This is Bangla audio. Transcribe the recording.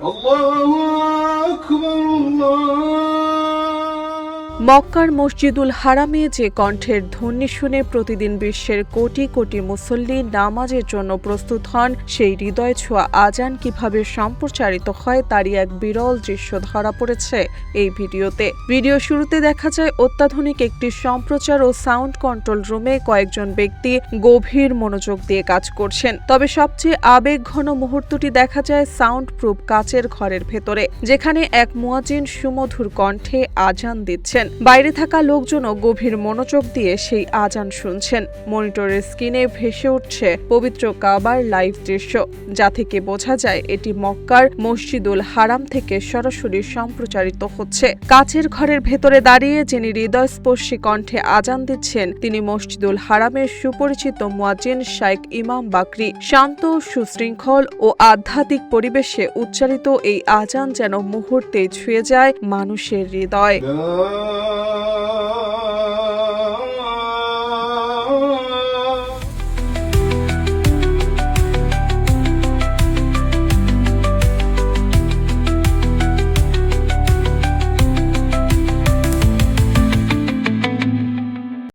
আল্লাহু আকবার মক্কার মসজিদুল হারামে যে কণ্ঠের ধ্বনি শুনে প্রতিদিন বিশ্বের কোটি কোটি মুসল্লি নামাজের জন্য প্রস্তুত হন, সেই হৃদয় ছোঁয়া আজান কিভাবে সম্প্রচারিত হয় তারই এক বিরল দৃশ্য ধরা পড়েছে এই ভিডিওতে। ভিডিও শুরুতে দেখা যায় অত্যাধুনিক একটি সম্প্রচার ও সাউন্ড কন্ট্রোল রুমে কয়েকজন ব্যক্তি গভীর মনোযোগ দিয়ে কাজ করছেন। তবে সবচেয়ে আবেগঘন মুহূর্তটি দেখা যায় সাউন্ড প্রুফ কাচের ঘরের ভেতরে, যেখানে এক মুয়াজ্জিন সুমধুর কণ্ঠে আজান দিচ্ছেন। বাইরে থাকা লোকজনও গভীর মনোযোগ দিয়ে সেই আজান শুনছেন। মনিটরের স্ক্রিনে ভেসে উঠছে পবিত্র কাবার লাইভ দৃশ্য, যা থেকে বোঝা যায় এটি মক্কার মসজিদুল হারাম থেকে সরাসরি সম্প্রচারিত হচ্ছে। কাচের ঘরের ভেতরে দাঁড়িয়ে যিনি হৃদয়স্পর্শী কণ্ঠে আজান দিচ্ছেন, তিনি মসজিদুল হারামের সুপরিচিত মুয়াজ্জিন শাইখ ইমাম বাকরি। শান্ত, সুশৃঙ্খল ও আধ্যাত্মিক পরিবেশে উচ্চারিত এই আজান যেন মুহূর্তেই ছুঁয়ে যায় মানুষের হৃদয়।